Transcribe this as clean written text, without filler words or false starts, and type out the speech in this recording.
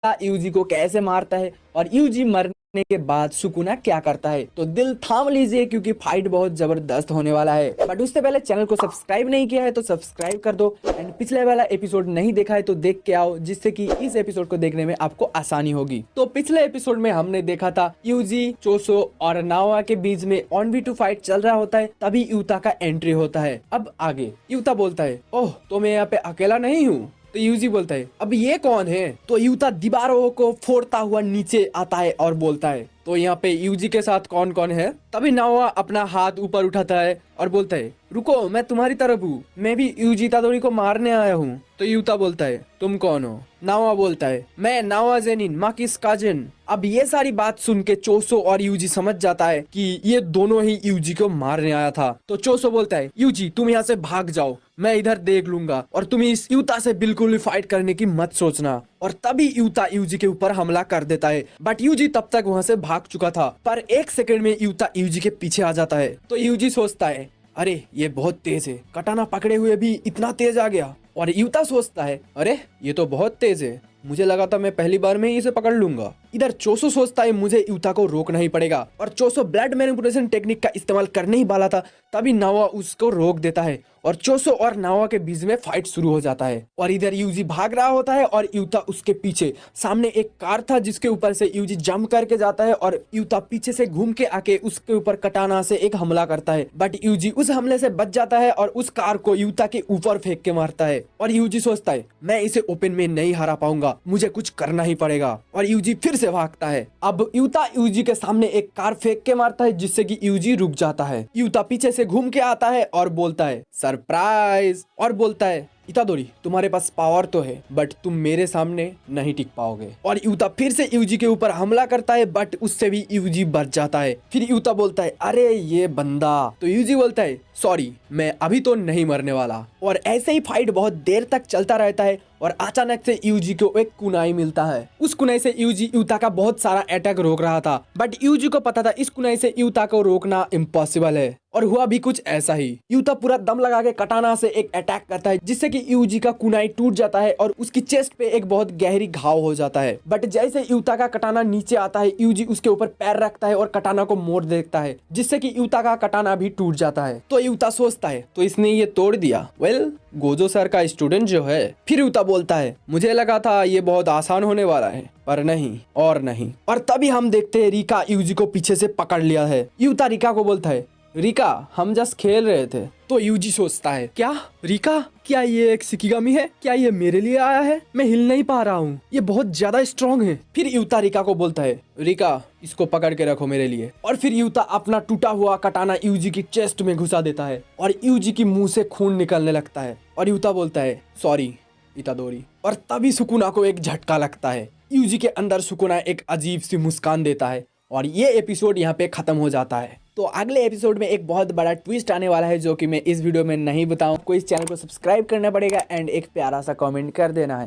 UG को कैसे मारता है और यूजी मरने के बाद सुकुना क्या करता है। तो दिल थाम लीजिए क्योंकि फाइट बहुत जबरदस्त होने वाला है। बट उससे पहले चैनल को सब्सक्राइब नहीं किया है तो सब्सक्राइब कर दो एंड पिछले वाला एपिसोड नहीं देखा है तो देख के आओ, जिससे कि इस एपिसोड को देखने में आपको आसानी होगी। तो पिछले एपिसोड में हमने देखा था यूजी, चोसो और नाओआ के बीच में 1v2 फाइट चल रहा होता है, तभी यूता का एंट्री होता है। अब आगे यूता बोलता है, ओह तो मैं यहाँ पे अकेला नहीं हूँ। तो यूजी बोलता है, अब ये कौन है। तो यूता दीवारों को फोड़ता हुआ नीचे आता है और बोलता है, तो यहाँ पे यूजी के साथ कौन कौन है। तभी नाओआ अपना हाथ ऊपर उठाता है और बोलता है, रुको मैं तुम्हारी तरफ हूँ, मैं भी यूजी इतादोरी को मारने आया हूँ। तो यूता बोलता है, तुम कौन हो। नाओआ बोलता है, मैं नाओआ जेनिन, माकिस काजिन। अब ये सारी बात सुन के चोसो और यूजी समझ जाता है कि ये दोनों ही यूजी को मारने आया था। तो चोसो बोलता है, यूजी तुम यहाँ से भाग जाओ, मैं इधर देख लूंगा और तुम इस यूता से बिल्कुल भी फाइट करने की मत सोचना। और तभी यूता यूजी के ऊपर हमला कर देता है, बट यूजी तब तक वहां से भाग चुका था। पर एक सेकंड में यूता यूजी के पीछे आ जाता है। तो यूजी सोचता है, अरे ये बहुत तेज है, कटाना पकड़े हुए भी इतना तेज आ गया। और यूता सोचता है, अरे ये तो बहुत तेज है, मुझे लगा था मैं पहली बार में ही इसे पकड़ लूंगा। इधर चोसो सोचता है, मुझे यूता को रोकना ही पड़ेगा। और चोसो ब्लड मैनिपुलेशन टेक्निक का इस्तेमाल करने ही वाला था, तभी नाओआ उसको रोक देता है और चोसो और नाओआ के बीच में फाइट शुरू हो जाता है। और इधर यूजी भाग रहा होता है और यूता उसके पीछे। सामने एक कार था जिसके ऊपर से यूजी जंप करके जाता है और यूता पीछे से घूम के आके उसके ऊपर कटाना से एक हमला करता है, बट यूजी उस हमले से बच जाता है और उस कार को यूता के ऊपर फेंक के मारता है। और यूजी सोचता है, मैं इसे ओपन में नहीं हरा पाऊंगा, मुझे कुछ करना ही पड़ेगा। और यूजी फिर से भागता है। अब यूता यूजी के सामने एक कार फेंक के मारता है, जिससे कि यूजी रुक जाता है। यूता पीछे से घूम के आता है और बोलता है, सरप्राइज। और बोलता है, इतादोरी तुम्हारे पास पावर तो है, बट तुम मेरे सामने नहीं टिक पाओगे। और यूता फिर से यूजी के ऊपर हमला करता है, बट उससे भी यूजी बच जाता है। फिर यूता बोलता है, अरे ये बंदा। तो यूजी बोलता है, सॉरी मैं अभी तो नहीं मरने वाला। और ऐसे ही फाइट बहुत देर तक चलता रहता है और अचानक से यूजी को एक कुनाई मिलता है। उस कुनाई से यूजी यूता का बहुत सारा अटैक रोक रहा था, बट यूजी को पता था इस कुनाई से यूता को रोकना इम्पॉसिबल है। और हुआ भी कुछ ऐसा ही। यूता पूरा दम लगा के कटाना से एक अटैक करता है, जिससे कि यूजी का कुनाई टूट जाता है और उसकी चेस्ट पे एक बहुत गहरी घाव हो जाता है। बट जैसे यूता का कटाना नीचे आता है, यूजी उसके ऊपर पैर रखता है और कटाना को मोड़ देता है, जिससे कि यूता का कटाना भी टूट जाता है। तो यूता सोचता है, तो इसने ये तोड़ दिया, वेल गोजो सर का स्टूडेंट जो है। फिर यूता बोलता है, मुझे लगा था ये बहुत आसान होने वाला है, पर नहीं और नहीं। और तभी हम देखते हैं रिका यूजी को पीछे से पकड़ लिया है। यूता रिका को बोलता है, रिका हम जस्ट खेल रहे थे। तो यूजी सोचता है, क्या रिका, क्या ये एक शिकिगामी है, क्या ये मेरे लिए आया है, मैं हिल नहीं पा रहा हूँ, ये बहुत ज्यादा स्ट्रॉन्ग है। फिर यूता रिका को बोलता है, रिका इसको पकड़ के रखो मेरे लिए। और फिर यूता अपना टूटा हुआ कटाना यूजी की चेस्ट में घुसा देता है और यूजी की मुंह से खून निकलने लगता है। और यूता बोलता है, सॉरी इतादोरी। और तभी सुकुना को एक झटका लगता है। यूजी के अंदर सुकुना एक अजीब सी मुस्कान देता है और ये एपिसोड यहाँ पे खत्म हो जाता है। तो अगले एपिसोड में एक बहुत बड़ा ट्विस्ट आने वाला है, जो कि मैं इस वीडियो में नहीं बताऊं। आपको इस चैनल को सब्सक्राइब करना पड़ेगा एंड एक प्यारा सा कमेंट कर देना है।